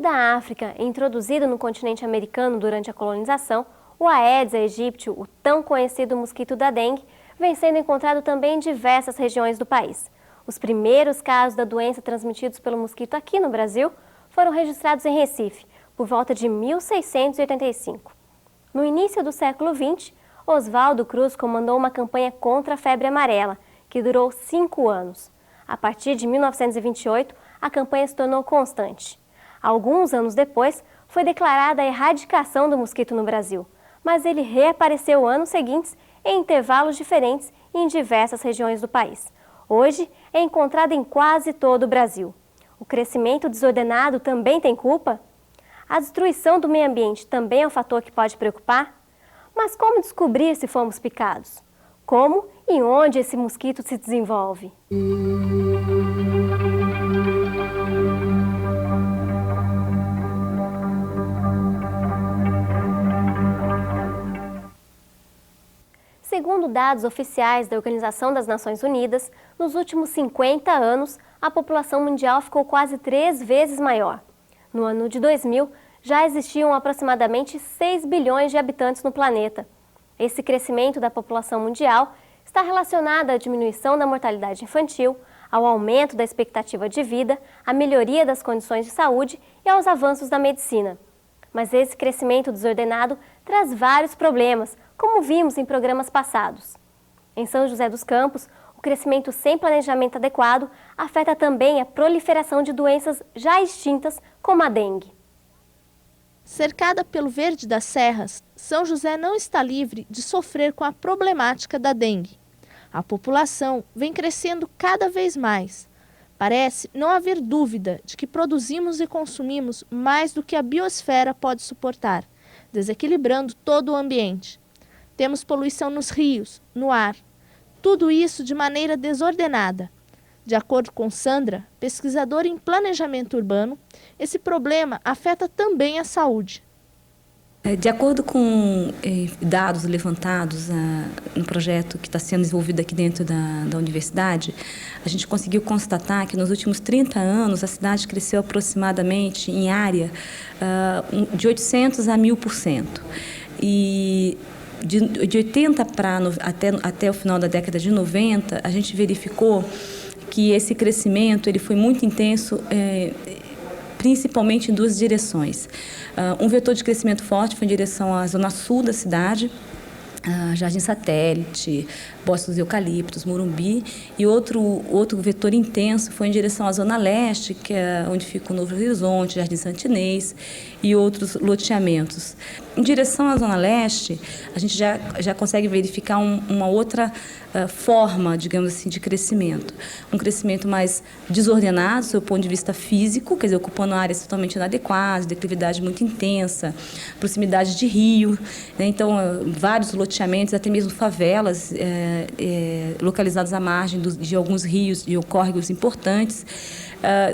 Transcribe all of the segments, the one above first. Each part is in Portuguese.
da África e introduzido no continente americano durante a colonização, o Aedes aegypti, o tão conhecido mosquito da dengue, vem sendo encontrado também em diversas regiões do país. Os primeiros casos da doença transmitidos pelo mosquito aqui no Brasil foram registrados em Recife, por volta de 1685. No início do século XX, Oswaldo Cruz comandou uma campanha contra a febre amarela, que durou 5 anos. A partir de 1928, a campanha se tornou constante. Alguns anos depois, foi declarada a erradicação do mosquito no Brasil, mas ele reapareceu anos seguintes em intervalos diferentes e em diversas regiões do país. Hoje, é encontrado em quase todo o Brasil. O crescimento desordenado também tem culpa? A destruição do meio ambiente também é um fator que pode preocupar? Mas como descobrir se fomos picados? Como e onde esse mosquito se desenvolve? Segundo dados oficiais da Organização das Nações Unidas, nos últimos 50 anos, a população mundial ficou quase 3 vezes maior. No ano de 2000, já existiam aproximadamente 6 bilhões de habitantes no planeta. Esse crescimento da população mundial está relacionado à diminuição da mortalidade infantil, ao aumento da expectativa de vida, à melhoria das condições de saúde e aos avanços da medicina. Mas esse crescimento desordenado traz vários problemas, como vimos em programas passados. Em São José dos Campos, o crescimento sem planejamento adequado afeta também a proliferação de doenças já extintas, como a dengue. Cercada pelo verde das serras, São José não está livre de sofrer com a problemática da dengue. A população vem crescendo cada vez mais. Parece não haver dúvida de que produzimos e consumimos mais do que a biosfera pode suportar, desequilibrando todo o ambiente. Temos poluição nos rios, no ar. Tudo isso de maneira desordenada. De acordo com Sandra, pesquisadora em planejamento urbano, esse problema afeta também a saúde. De acordo com dados levantados no projeto que está sendo desenvolvido aqui dentro da universidade, a gente conseguiu constatar que nos últimos 30 anos a cidade cresceu aproximadamente em área de 800 a 1000%. E de 80 até o final da década de 90, a gente verificou que esse crescimento ele foi muito intenso, principalmente em 2 direções. Um vetor de crescimento forte foi em direção à zona sul da cidade, Jardim Satélite, Bosque dos Eucaliptos, Morumbi, e outro vetor intenso foi em direção à zona leste, que é onde fica o Novo Horizonte, Jardim Santinês e outros loteamentos. Em direção à zona leste, a gente já consegue verificar uma outra forma, digamos assim, de crescimento. Um crescimento mais desordenado, do seu ponto de vista físico, quer dizer, ocupando áreas totalmente inadequadas, declividade muito intensa, proximidade de rio, né? Então, vários loteamentos, até mesmo favelas, localizados à margem de alguns rios e córregos importantes,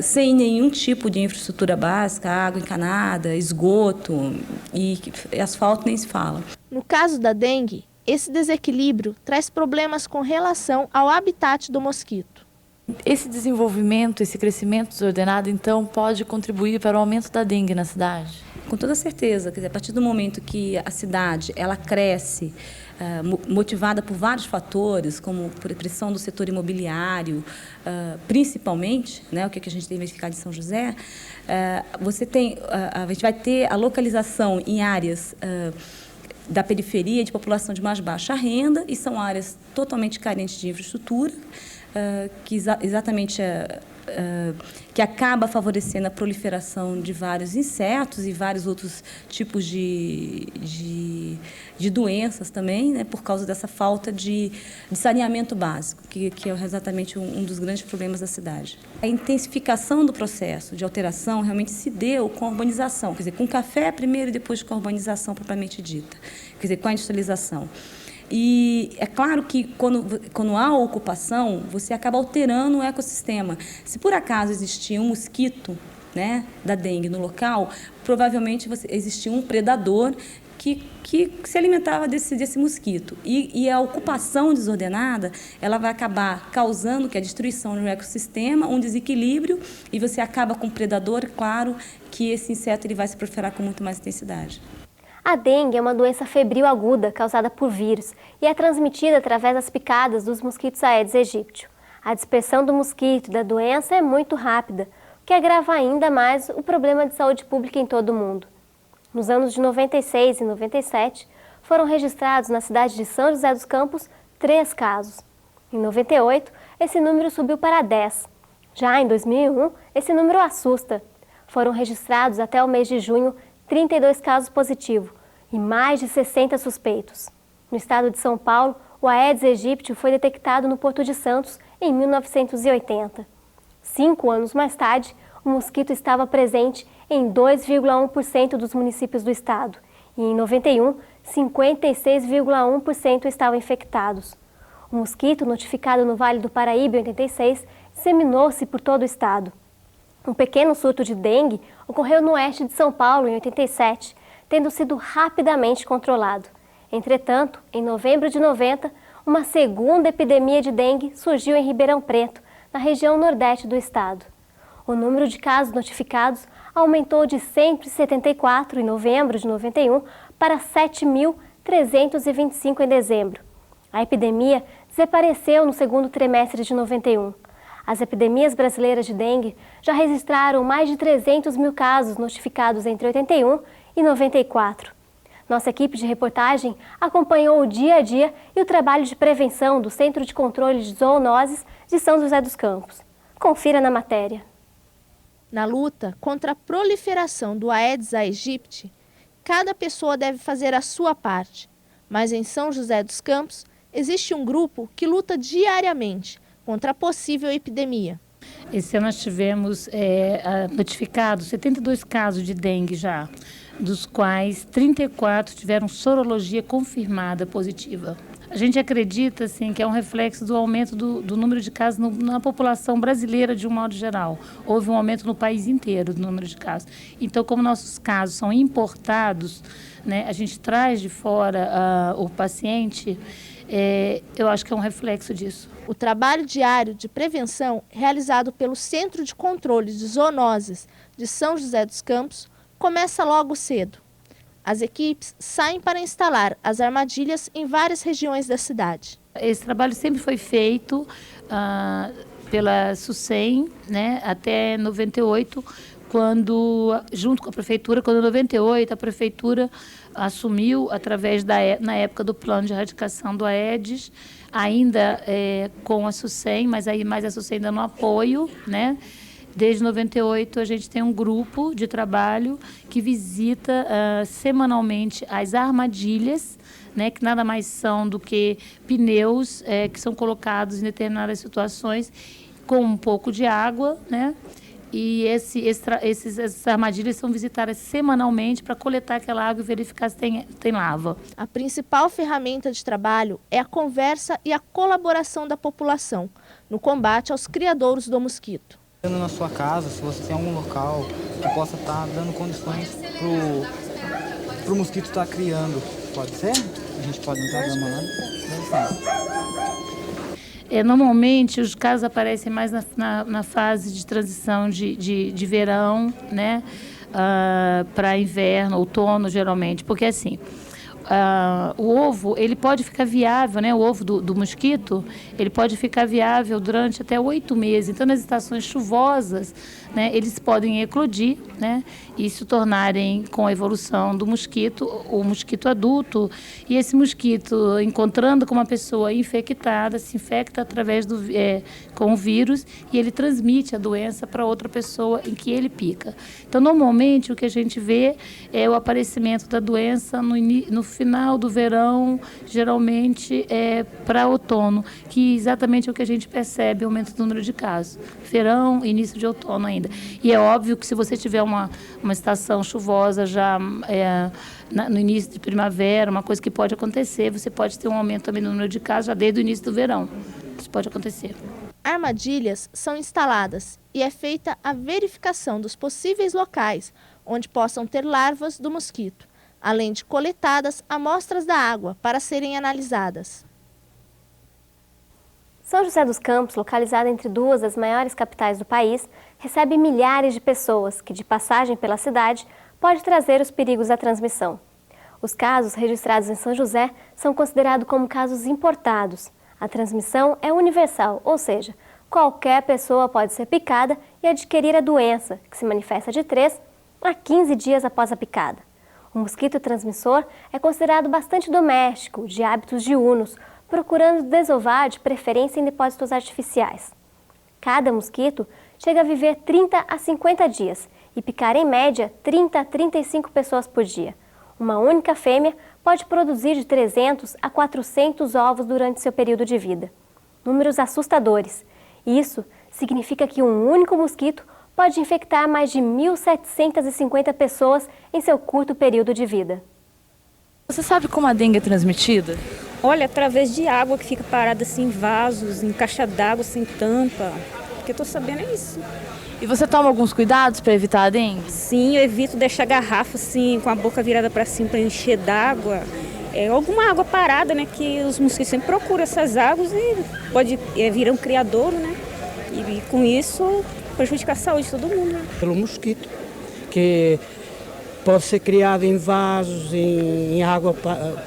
sem nenhum tipo de infraestrutura básica, água encanada, esgoto e asfalto nem se fala. No caso da dengue, esse desequilíbrio traz problemas com relação ao habitat do mosquito. Esse desenvolvimento, esse crescimento desordenado, então, pode contribuir para o aumento da dengue na cidade? Com toda certeza. Quer dizer, a partir do momento que a cidade ela cresce, motivada por vários fatores, como por pressão do setor imobiliário, principalmente, né, o que a gente tem verificado em São José, a gente vai ter a localização em áreas da periferia de população de mais baixa renda, e são áreas totalmente carentes de infraestrutura, que exatamente que acaba favorecendo a proliferação de vários insetos e vários outros tipos de doenças também, né, por causa dessa falta de saneamento básico, que é exatamente um dos grandes problemas da cidade. A intensificação do processo de alteração realmente se deu com a urbanização, quer dizer, com o café primeiro e depois com a urbanização propriamente dita, quer dizer, com a industrialização. E é claro que quando há ocupação, você acaba alterando o ecossistema. Se por acaso existia um mosquito, né, da dengue no local, provavelmente existia um predador que se alimentava desse mosquito. E a ocupação desordenada, ela vai acabar causando que a destruição do ecossistema, um desequilíbrio, e você acaba com o predador, claro, que esse inseto ele vai se proliferar com muito mais intensidade. A dengue é uma doença febril aguda causada por vírus e é transmitida através das picadas dos mosquitos Aedes aegypti. A dispersão do mosquito e da doença é muito rápida, o que agrava ainda mais o problema de saúde pública em todo o mundo. Nos anos de 96 e 97, foram registrados na cidade de São José dos Campos 3 casos. Em 98, esse número subiu para 10. Já em 2001, esse número assusta. Foram registrados até o mês de junho 32 casos positivos e mais de 60 suspeitos. No estado de São Paulo, o Aedes aegypti foi detectado no Porto de Santos em 1980. 5 anos mais tarde, o mosquito estava presente em 2,1% dos municípios do estado e em 91, 56,1% estavam infectados. O mosquito, notificado no Vale do Paraíba em 86, disseminou-se por todo o estado. Um pequeno surto de dengue ocorreu no oeste de São Paulo em 87, tendo sido rapidamente controlado. Entretanto, em novembro de 90, uma segunda epidemia de dengue surgiu em Ribeirão Preto, na região nordeste do estado. O número de casos notificados aumentou de 174 em novembro de 91 para 7.325 em dezembro. A epidemia desapareceu no segundo trimestre de 91. As epidemias brasileiras de dengue já registraram mais de 300 mil casos notificados entre 81 e 94. Nossa equipe de reportagem acompanhou o dia a dia e o trabalho de prevenção do Centro de Controle de Zoonoses de São José dos Campos. Confira na matéria. Na luta contra a proliferação do Aedes aegypti, cada pessoa deve fazer a sua parte. Mas em São José dos Campos, existe um grupo que luta diariamente contra a possível epidemia. Esse ano nós tivemos notificados 72 casos de dengue já, dos quais 34 tiveram sorologia confirmada positiva. A gente acredita assim, que é um reflexo do aumento do número de casos na população brasileira de um modo geral. Houve um aumento no país inteiro do número de casos. Então, como nossos casos são importados, né, a gente traz de fora o paciente, eu acho que é um reflexo disso. O trabalho diário de prevenção realizado pelo Centro de Controle de Zoonoses de São José dos Campos começa logo cedo. As equipes saem para instalar as armadilhas em várias regiões da cidade. Esse trabalho sempre foi feito pela SUSEM, né, até 98, junto com a prefeitura, quando em 98 a prefeitura assumiu, através na época do plano de erradicação do Aedes, ainda com a SUSEM, mas a SUSEM dando apoio, né? Desde 98 a gente tem um grupo de trabalho que visita semanalmente as armadilhas, né, que nada mais são do que pneus que são colocados em determinadas situações com um pouco de água, né? E essas armadilhas são visitadas semanalmente para coletar aquela água e verificar se tem lava. A principal ferramenta de trabalho é a conversa e a colaboração da população no combate aos criadouros do mosquito. Na sua casa, se você tem algum local que possa estar dando condições para o mosquito estar criando, pode ser? A gente pode entrar na manada? Normalmente os casos aparecem mais na fase de transição de verão, né, para inverno, outono geralmente, porque assim, o ovo ele pode ficar viável, né, o ovo do mosquito, ele pode ficar viável durante até 8 meses. Então, nas estações chuvosas, né, eles podem eclodir, né, e se tornarem, com a evolução do mosquito, o mosquito adulto. E esse mosquito, encontrando com uma pessoa infectada, se infecta através com o vírus e ele transmite a doença para outra pessoa em que ele pica. Então, normalmente, o que a gente vê é o aparecimento da doença no final do verão, geralmente para outono, que exatamente é o que a gente percebe, o aumento do número de casos. Verão, início de outono ainda. E é óbvio que se você tiver uma estação chuvosa já no início de primavera, uma coisa que pode acontecer, você pode ter um aumento também no número de casos já desde o início do verão. Isso pode acontecer. Armadilhas são instaladas e é feita a verificação dos possíveis locais onde possam ter larvas do mosquito. além de coletadas amostras da água para serem analisadas. São José dos Campos, localizada entre duas das maiores capitais do país, recebe milhares de pessoas que, de passagem pela cidade, pode trazer os perigos da transmissão. Os casos registrados em São José são considerados como casos importados. A transmissão é universal, ou seja, qualquer pessoa pode ser picada e adquirir a doença, que se manifesta de 3 a 15 dias após a picada. O mosquito transmissor é considerado bastante doméstico, de hábitos diurnos, procurando desovar de preferência em depósitos artificiais. Cada mosquito chega a viver 30 a 50 dias e picar em média 30 a 35 pessoas por dia. Uma única fêmea pode produzir de 300 a 400 ovos durante seu período de vida. Números assustadores. Isso significa que um único mosquito pode infectar mais de 1.750 pessoas em seu curto período de vida. Você sabe como a dengue é transmitida? Olha, através de água que fica parada assim em vasos, em caixa d'água sem tampa. O que eu tô sabendo é isso. E você toma alguns cuidados para evitar a dengue? Sim, eu evito deixar a garrafa assim, com a boca virada para cima para encher d'água. Alguma água parada, né? Que os mosquitos sempre procuram essas águas e pode virar um criadouro, né? E com isso prejudicar a saúde de todo mundo. Né? Pelo mosquito, que pode ser criado em vasos, em água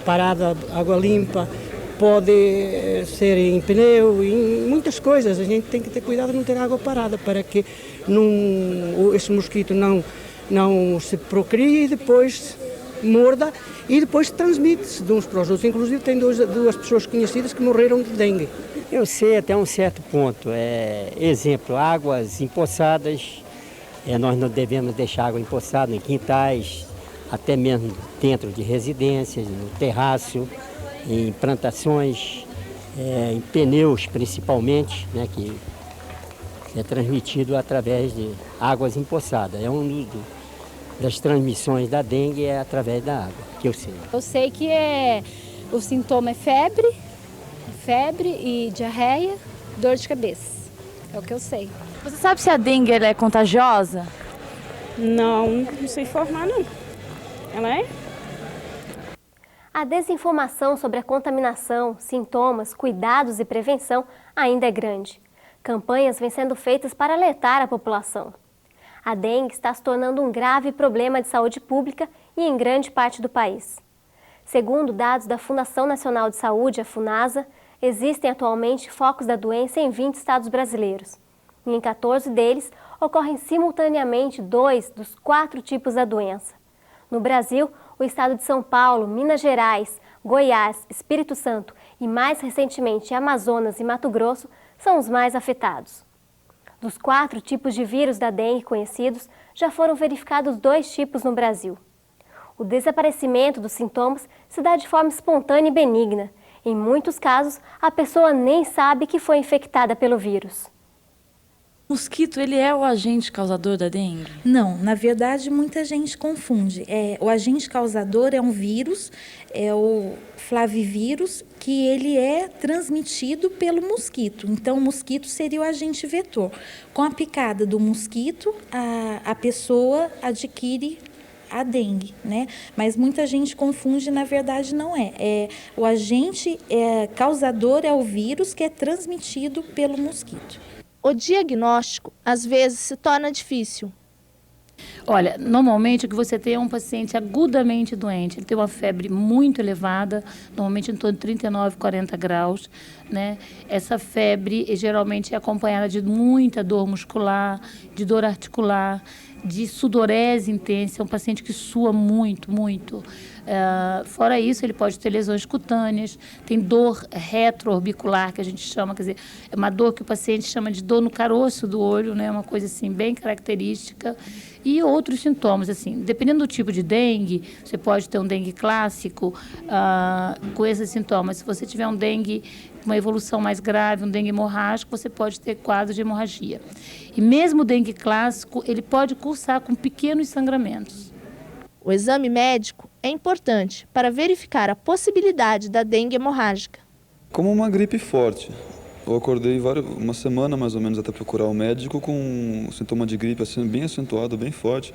parada, água limpa, pode ser em pneu, em muitas coisas. A gente tem que ter cuidado de não ter água parada para que esse mosquito não se procrie e depois morda e depois transmite-se de uns para os outros. Inclusive tem duas pessoas conhecidas que morreram de dengue. Eu sei até um certo ponto. Exemplo, águas empoçadas. Nós não devemos deixar água empoçada em quintais, até mesmo dentro de residências, no terraço, em plantações, em pneus principalmente, né, que é transmitido através de águas empoçadas. Das transmissões da dengue é através da água, que eu sei. Eu sei que o sintoma é febre e diarreia, dor de cabeça. É o que eu sei. Você sabe se a dengue ela é contagiosa? Não sei informar não. Ela é? A desinformação sobre a contaminação, sintomas, cuidados e prevenção ainda é grande. Campanhas vêm sendo feitas para alertar a população. A dengue está se tornando um grave problema de saúde pública e em grande parte do país. Segundo dados da Fundação Nacional de Saúde, a Funasa, existem atualmente focos da doença em 20 estados brasileiros. E em 14 deles, ocorrem simultaneamente 2 dos 4 tipos da doença. No Brasil, o estado de São Paulo, Minas Gerais, Goiás, Espírito Santo e, mais recentemente, Amazonas e Mato Grosso são os mais afetados. Dos 4 tipos de vírus da dengue conhecidos, já foram verificados 2 tipos no Brasil. O desaparecimento dos sintomas se dá de forma espontânea e benigna. Em muitos casos, a pessoa nem sabe que foi infectada pelo vírus. O mosquito, ele é o agente causador da dengue? Não, na verdade, muita gente confunde. O agente causador é um vírus, é o flavivírus, que ele é transmitido pelo mosquito. Então, o mosquito seria o agente vetor. Com a picada do mosquito, a pessoa adquire a dengue, né? Mas muita gente confunde, na verdade não é. O agente causador é o vírus que é transmitido pelo mosquito. O diagnóstico, às vezes, se torna difícil. Olha, normalmente o que você tem é um paciente agudamente doente, ele tem uma febre muito elevada, normalmente em torno de 39, 40 graus, né? Essa febre geralmente é acompanhada de muita dor muscular, de dor articular, de sudorese intensa, é um paciente que sua muito, muito. Fora isso, ele pode ter lesões cutâneas, tem dor retroorbicular, que a gente chama, quer dizer, é uma dor que o paciente chama de dor no caroço do olho, né? Uma coisa assim bem característica. E outros sintomas, assim, dependendo do tipo de dengue, você pode ter um dengue clássico com esses sintomas. Se você tiver um dengue com uma evolução mais grave, um dengue hemorrágico, você pode ter quadro de hemorragia. E mesmo o dengue clássico, ele pode cursar com pequenos sangramentos. O exame médico é importante para verificar a possibilidade da dengue hemorrágica. Como uma gripe forte. Eu acordei uma semana mais ou menos até procurar o médico com um sintoma de gripe assim, bem acentuado, bem forte.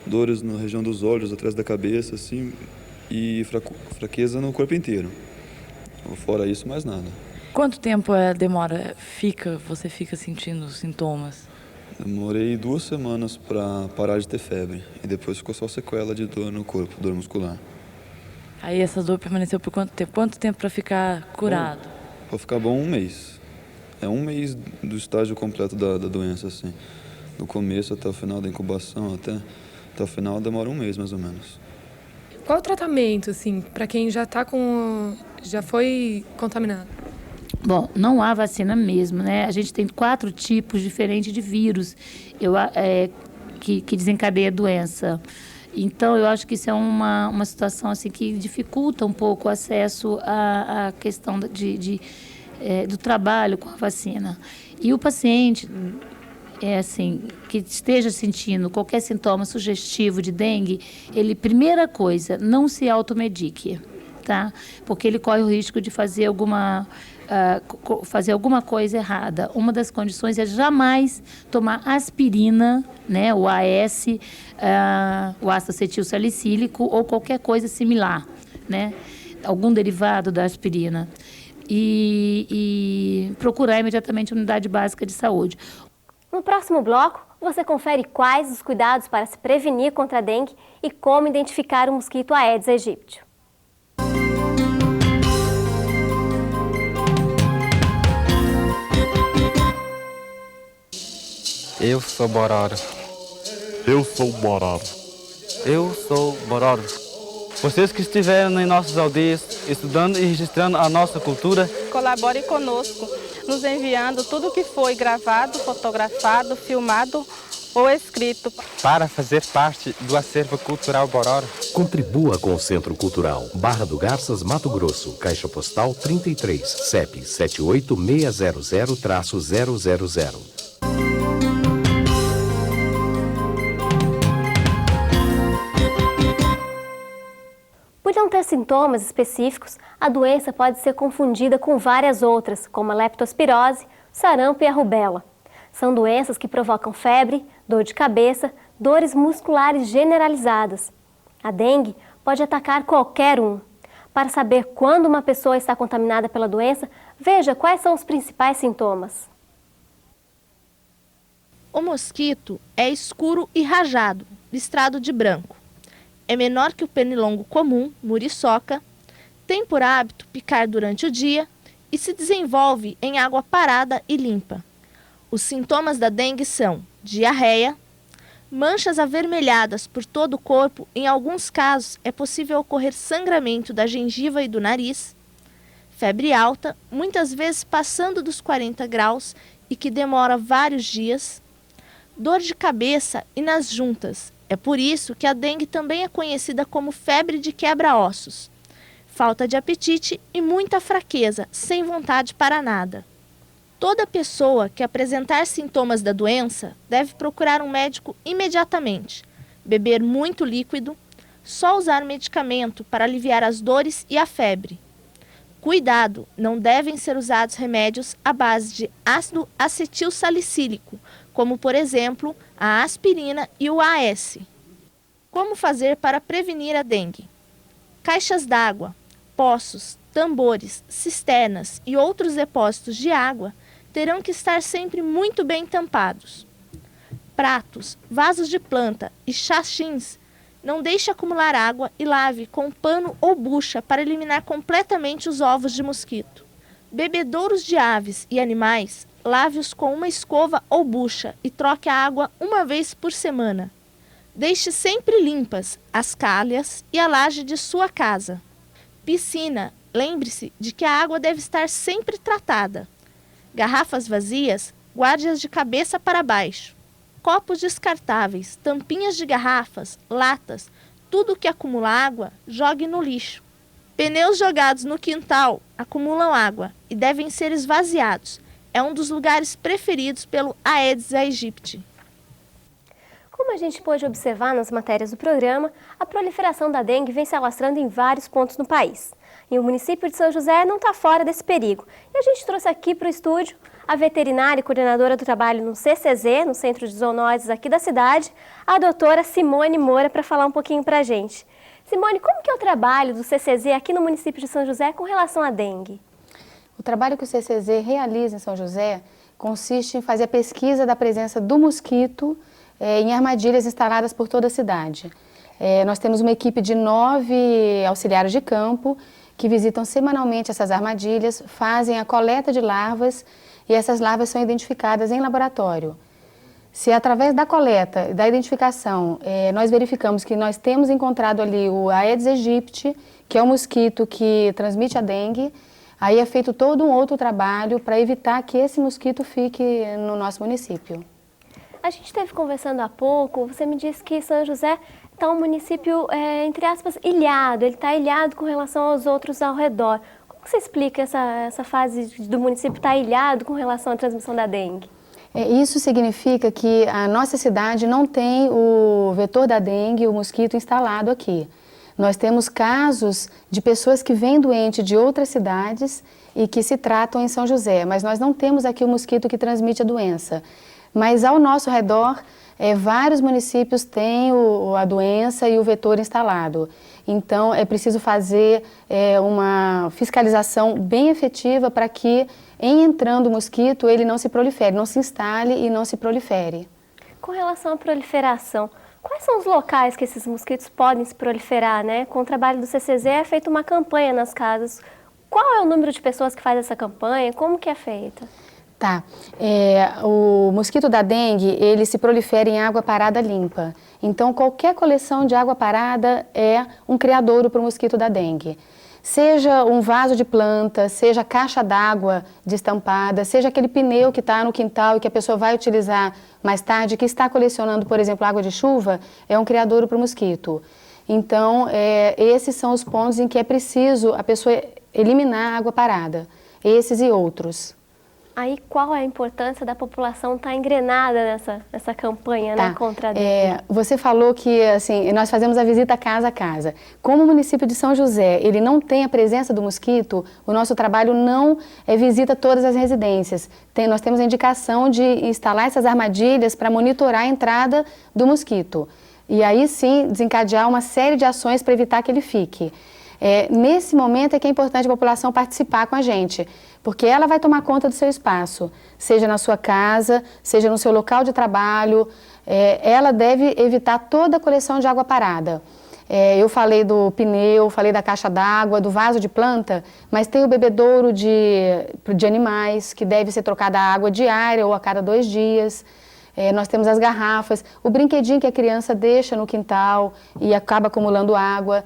dores na região dos olhos, atrás da cabeça, assim, e fraqueza no corpo inteiro. Fora isso, mais nada. Quanto tempo você fica sentindo os sintomas? Demorei 2 semanas para parar de ter febre. E depois ficou só sequela de dor no corpo, dor muscular. Aí essa dor permaneceu por quanto tempo? Quanto tempo para ficar curado? Para ficar bom, 1 mês. É 1 mês do estágio completo da doença, assim. Do começo até o final da incubação, até o final demora 1 mês, mais ou menos. Qual o tratamento, assim, para quem já foi contaminado? Bom, não há vacina mesmo, né? A gente tem 4 tipos diferentes de vírus que desencadeia a doença. Então, eu acho que isso é uma situação assim, que dificulta um pouco o acesso à questão do trabalho com a vacina. E o paciente, que esteja sentindo qualquer sintoma sugestivo de dengue, primeira coisa, não se automedique, tá? Porque ele corre o risco de fazer alguma coisa errada. Uma das condições é jamais tomar aspirina, né, o AS, o ácido acetil salicílico ou qualquer coisa similar, né, algum derivado da aspirina. E procurar imediatamente a unidade básica de saúde. No próximo bloco, você confere quais os cuidados para se prevenir contra a dengue e como identificar o mosquito Aedes aegypti. Eu sou Bororo. Eu sou Bororo. Eu sou Bororo. Vocês que estiveram em nossas aldeias, estudando e registrando a nossa cultura, colabore conosco, nos enviando tudo que foi gravado, fotografado, filmado ou escrito. Para fazer parte do acervo cultural Bororo. Contribua com o Centro Cultural Barra do Garças, Mato Grosso, Caixa Postal 33, CEP 78600-000. Por não ter sintomas específicos, a doença pode ser confundida com várias outras, como a leptospirose, sarampo e a rubéola. São doenças que provocam febre, dor de cabeça, dores musculares generalizadas. A dengue pode atacar qualquer um. Para saber quando uma pessoa está contaminada pela doença, veja quais são os principais sintomas. O mosquito é escuro e rajado, listrado de branco. É menor que o pernilongo comum, muriçoca, tem por hábito picar durante o dia e se desenvolve em água parada e limpa. Os sintomas da dengue são diarreia, manchas avermelhadas por todo o corpo, em alguns casos é possível ocorrer sangramento da gengiva e do nariz, febre alta, muitas vezes passando dos 40 graus e que demora vários dias, dor de cabeça e nas juntas. É por isso que a dengue também é conhecida como febre de quebra-ossos. Falta de apetite e muita fraqueza, sem vontade para nada. Toda pessoa que apresentar sintomas da doença deve procurar um médico imediatamente, beber muito líquido, só usar medicamento para aliviar as dores e a febre. Cuidado, não devem ser usados remédios à base de ácido acetil salicílico, como por exemplo a aspirina e o AS. Como fazer para prevenir a dengue? Caixas d'água, poços, tambores, cisternas e outros depósitos de água terão que estar sempre muito bem tampados. Pratos, vasos de planta e chachins, não deixe acumular água e lave com pano ou bucha para eliminar completamente os ovos de mosquito. Bebedouros de aves e animais, lave-os com uma escova ou bucha e troque a água uma vez por semana. Deixe sempre limpas as calhas e a laje de sua casa. Piscina, lembre-se de que a água deve estar sempre tratada. Garrafas vazias, guarde-as de cabeça para baixo. Copos descartáveis, tampinhas de garrafas, latas, tudo que acumula água, jogue no lixo. Pneus jogados no quintal acumulam água e devem ser esvaziados. É um dos lugares preferidos pelo Aedes aegypti. Como a gente pôde observar nas matérias do programa, a proliferação da dengue vem se alastrando em vários pontos no país. E o município de São José não está fora desse perigo. E a gente trouxe aqui para o estúdio a veterinária e coordenadora do trabalho no CCZ, no Centro de Zoonoses aqui da cidade, a doutora Simone Moura, para falar um pouquinho para a gente. Simone, como que é o trabalho do CCZ aqui no município de São José com relação à dengue? O trabalho que o CCZ realiza em São José consiste em fazer a pesquisa da presença do mosquito em armadilhas instaladas por toda a cidade. Nós temos uma equipe de 9 auxiliares de campo que visitam semanalmente essas armadilhas, fazem a coleta de larvas e essas larvas são identificadas em laboratório. Se através da coleta e da identificação nós verificamos que nós temos encontrado ali o Aedes aegypti, que é o mosquito que transmite a dengue, aí é feito todo um outro trabalho para evitar que esse mosquito fique no nosso município. A gente esteve conversando há pouco, você me disse que São José está um município, entre aspas, ilhado, ele está ilhado com relação aos outros ao redor. Como que você explica essa fase do município estar ilhado com relação à transmissão da dengue? Isso significa que a nossa cidade não tem o vetor da dengue, o mosquito instalado aqui. Nós temos casos de pessoas que vêm doentes de outras cidades e que se tratam em São José, mas nós não temos aqui o mosquito que transmite a doença. Mas ao nosso redor, vários municípios têm a doença e o vetor instalado. Então, é preciso fazer uma fiscalização bem efetiva para que, em entrando o mosquito, ele não se prolifere, não se instale e não se prolifere. Com relação à proliferação, quais são os locais que esses mosquitos podem se proliferar, né? Com o trabalho do CCZ é feita uma campanha nas casas. Qual é o número de pessoas que faz essa campanha? Como que é feita? Tá. O mosquito da dengue, ele se prolifera em água parada limpa. Então, qualquer coleção de água parada é um criadouro para o mosquito da dengue. Seja um vaso de planta, seja caixa d'água destampada, seja aquele pneu que está no quintal e que a pessoa vai utilizar mais tarde, que está colecionando, por exemplo, água de chuva, é um criadouro para o mosquito. Então, esses são os pontos em que é preciso a pessoa eliminar a água parada. Esses e outros. Aí, qual é a importância da população estar engrenada nessa campanha, né, contra a dengue? Você falou que assim, nós fazemos a visita casa a casa. Como o município de São José ele não tem a presença do mosquito, o nosso trabalho não visita todas as residências. Nós temos a indicação de instalar essas armadilhas para monitorar a entrada do mosquito. E aí sim, desencadear uma série de ações para evitar que ele fique. Nesse momento é que é importante a população participar com a gente, porque ela vai tomar conta do seu espaço, seja na sua casa, seja no seu local de trabalho, ela deve evitar toda a coleção de água parada. Eu falei do pneu, falei da caixa d'água, do vaso de planta, mas tem o bebedouro de animais, que deve ser trocada a água diária ou a cada 2 dias. Nós temos as garrafas, o brinquedinho que a criança deixa no quintal e acaba acumulando água.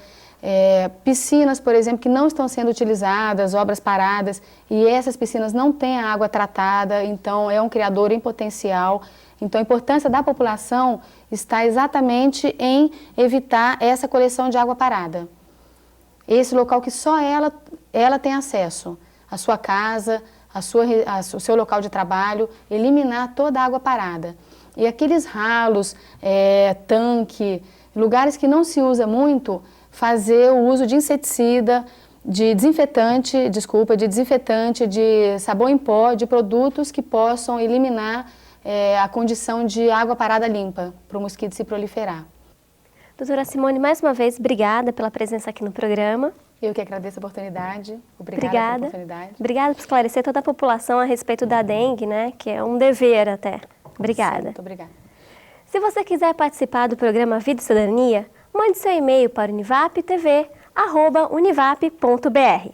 Piscinas, por exemplo, que não estão sendo utilizadas, obras paradas, e essas piscinas não têm a água tratada, então é um criador em potencial. Então a importância da população está exatamente em evitar essa coleção de água parada. Esse local que só ela tem acesso, a sua casa, o seu local de trabalho, eliminar toda a água parada. E aqueles ralos, tanque, lugares que não se usa muito, fazer o uso de inseticida, de desinfetante, de sabão em pó, de produtos que possam eliminar a condição de água parada limpa para o mosquito se proliferar. Doutora Simone, mais uma vez, obrigada pela presença aqui no programa. Eu que agradeço a oportunidade. Obrigada pela oportunidade. Obrigada por esclarecer toda a população a respeito da dengue, né, que é um dever até. Obrigada. Sim, muito obrigada. Se você quiser participar do programa Vida e Cidadania, mande seu e-mail para univaptv@univap.br.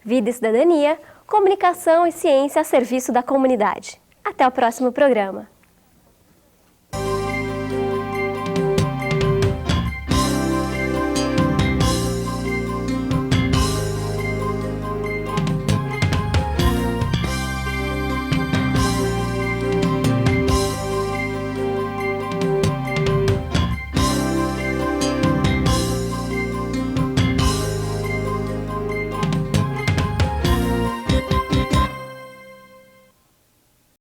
Vida e Cidadania, comunicação e ciência a serviço da comunidade. Até o próximo programa.